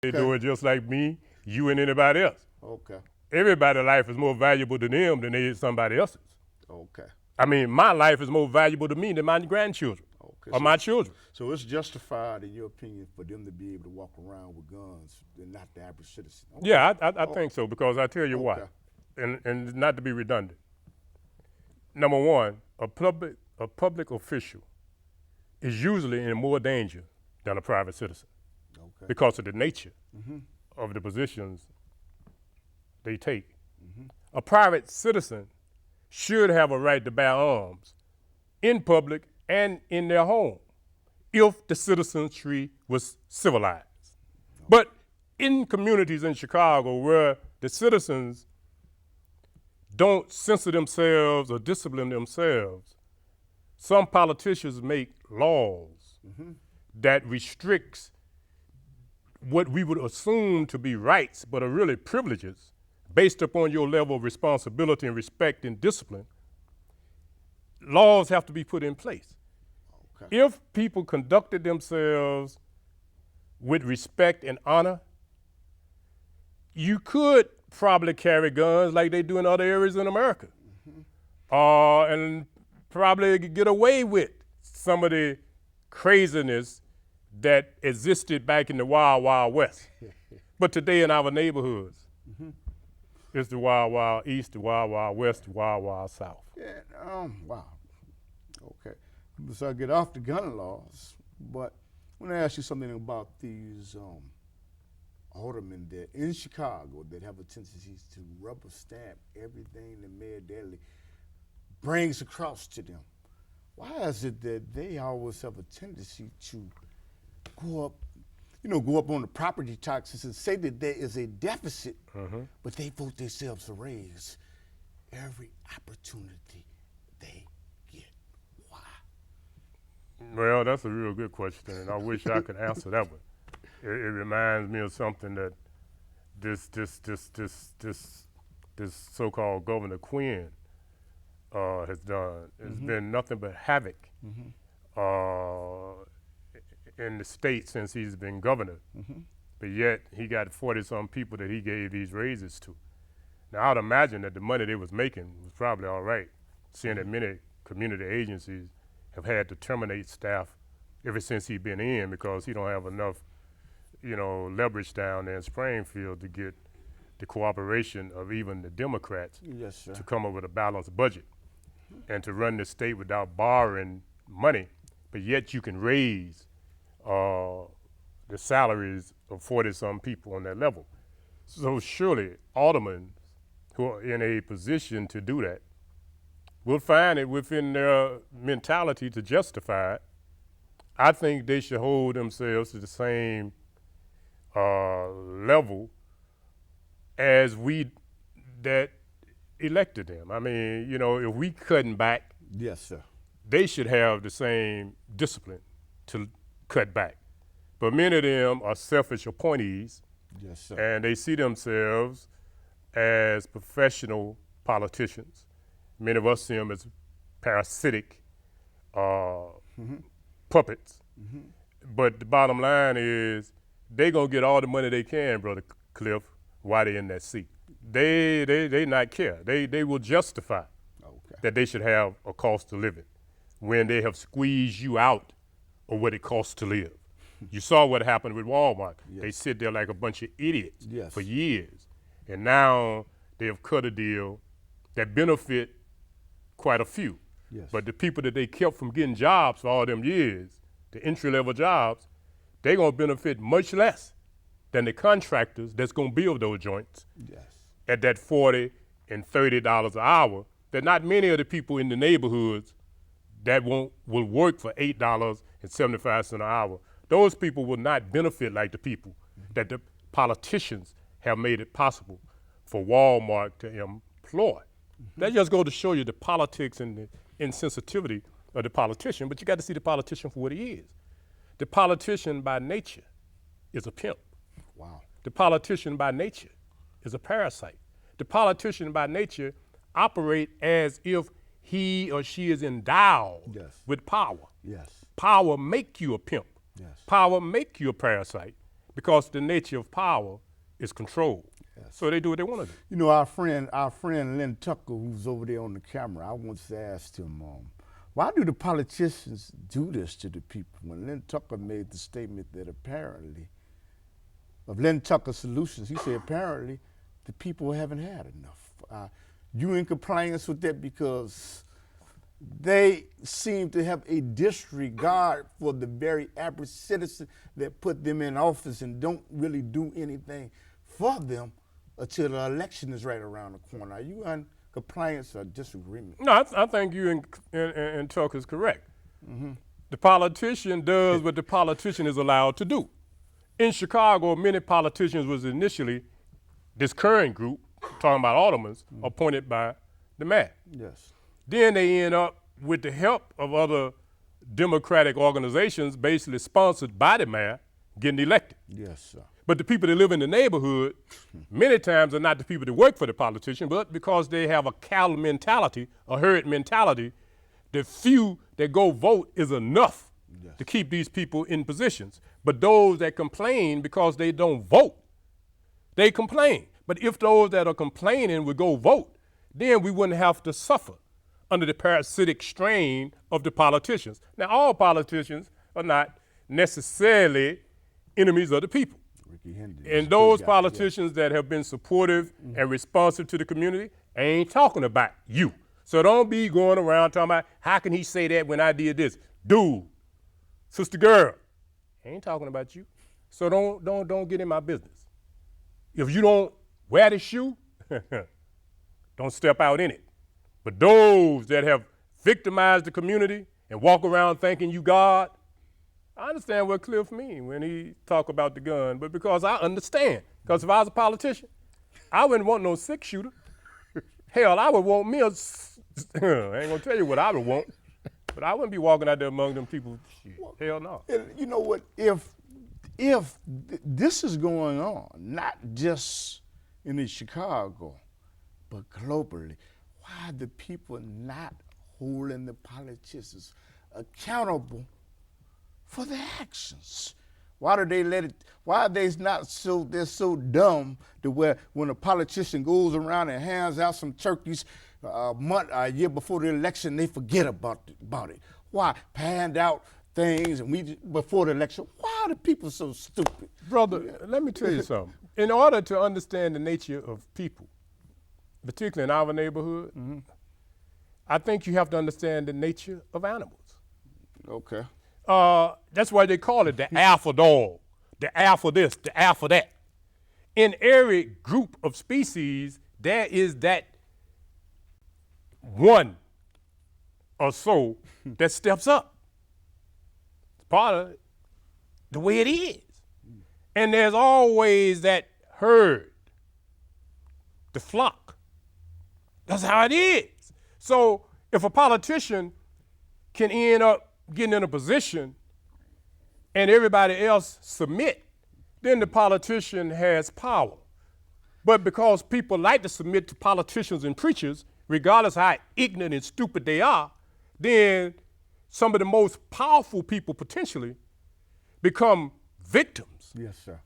They do it just like me, you, and anybody else. Okay. Everybody's life is more valuable to them than it is somebody else's. Okay. I mean, my life is more valuable to me than my grandchildren or my children. So it's justified, in your opinion, for them to be able to walk around with guns and not the average citizen? Okay. Yeah, I think so, because I tell you why, Okay. and not to be redundant. Number one, a public official is usually in more danger than a private citizen Okay. because of the nature of the positions they take. A private citizen should have a right to bear arms in public and in their home if the citizenry was civilized. But in communities in Chicago where the citizens don't censor themselves or discipline themselves, some politicians make laws that restricts what we would assume to be rights but are really privileges based upon your level of responsibility and respect and discipline. Laws have to be put in place. Okay. If people conducted themselves with respect and honor, you could probably carry guns like they do in other areas in America, and probably get away with some of the craziness that existed back in the Wild Wild West. But today in our neighborhoods, it's the Wild Wild East, the Wild Wild West, the Wild Wild South. Yeah. Wow. Okay. So I get off the gun laws, but I want to ask you something about these aldermen that in Chicago that have a tendency to rubber stamp everything the Mayor Daley brings across to them. Why is it that they always have a tendency to go up on the property taxes and say that there is a deficit, but they vote themselves to raise every opportunity they get? Why? Well, that's a real good question, and I wish I could answer that one. It reminds me of something that this so-called Governor Quinn has done. It's been nothing but havoc in the state since he's been governor. But yet he got 40-some people that he gave these raises to. Now I'd imagine that the money they was making was probably all right, seeing that many community agencies have had to terminate staff ever since he's been in because he don't have enough, leverage down there in Springfield to get the cooperation of even the Democrats to come up with a balanced budget and to run the state without borrowing money, but yet you can raise the salaries of 40-some people on that level. So surely aldermen who are in a position to do that will find it within their mentality to justify it. I think they should hold themselves to the same level as we that elected them. I mean, if we cutting back, Yes, sir. they should have the same discipline to cut back. But many of them are selfish appointees, Yes, sir. and they see themselves as professional politicians. Many of us see them as parasitic puppets. But the bottom line is they gonna get all the money they can, Brother Cliff, while they're in that seat. They not care. They will justify that they should have a cost of living when they have squeezed you out of what it costs to live. You saw what happened with Walmart. Yes. They sit there like a bunch of idiots Yes. for years. And now they have cut a deal that benefit quite a few. Yes. But the people that they kept from getting jobs for all them years, the entry-level jobs, they're gonna benefit much less than the contractors that's gonna build those joints Yes. at that $40 and $30 an hour. That not many of the people in the neighborhoods that will work for $8.75 an hour. Those people will not benefit like the people that the politicians have made it possible for Walmart to employ. That just goes to show you the politics and the insensitivity of the politician, but you got to see the politician for what he is. The politician by nature is a pimp. Wow. The politician by nature is a parasite. The politician by nature operate as if he or she is endowed Yes. with power. Yes. Power make you a pimp. Yes. Power make you a parasite because the nature of power is control. Yes. So they do what they want to do. You know, our friend Lynn Tucker, who's over there on the camera, I once asked him, why do the politicians do this to the people? When Lynn Tucker made the statement that apparently, of Lynn Tucker Solutions, he said apparently the people haven't had enough. You in compliance with that because they seem to have a disregard for the very average citizen that put them in office and don't really do anything for them until the election is right around the corner. Are you in compliance or disagreement? No, I think you and Tucker is correct. Mm-hmm. The politician does what the politician is allowed to do. In Chicago, many politicians was initially this current group, talking about aldermen, appointed by the mayor. Yes. Then they end up with the help of other Democratic organizations, basically sponsored by the mayor, getting elected. Yes, sir. But the people that live in the neighborhood, many times are not the people that work for the politician, but because they have a cattle mentality, a herd mentality, the few that go vote is enough to keep these people in positions. But those that complain because they don't vote, they complain. But if those that are complaining would go vote, then we wouldn't have to suffer under the parasitic strain of the politicians. Now, all politicians are not necessarily enemies of the people. And those politicians that have been supportive and responsive to the community ain't talking about you. So don't be going around talking about, how can he say that when I did this? Dude, sister girl, ain't talking about you. So don't get in my business. If you don't wear the shoe, don't step out in it. But those that have victimized the community and walk around thinking you God, I understand what Cliff means when he talk about the gun, but because I understand. Because if I was a politician, I wouldn't want no six shooter. Hell, I would want me a, I ain't gonna tell you what I would want, but I wouldn't be walking out there among them people. Shit. Hell no. You know what, if this is going on, not just in Chicago, but globally, why are the people not holding the politicians accountable for their actions? Why do they let it? Why are they not so? They're so dumb to where when a politician goes around and hands out some turkeys a year before the election, they forget about it. Why hand out things and before the election? Why are the people so stupid? Brother, let me tell you something. In order to understand the nature of people, particularly in our neighborhood, I think you have to understand the nature of animals. Okay. That's why they call it the alpha dog, the alpha this, the alpha that. In every group of species, there is that one or so that steps up. It's part of the way it is. And there's always that herd, the flock. That's how it is. So if a politician can end up getting in a position and everybody else submit, then the politician has power. But because people like to submit to politicians and preachers, regardless how ignorant and stupid they are, then some of the most powerful people potentially become victims. Yes, sir.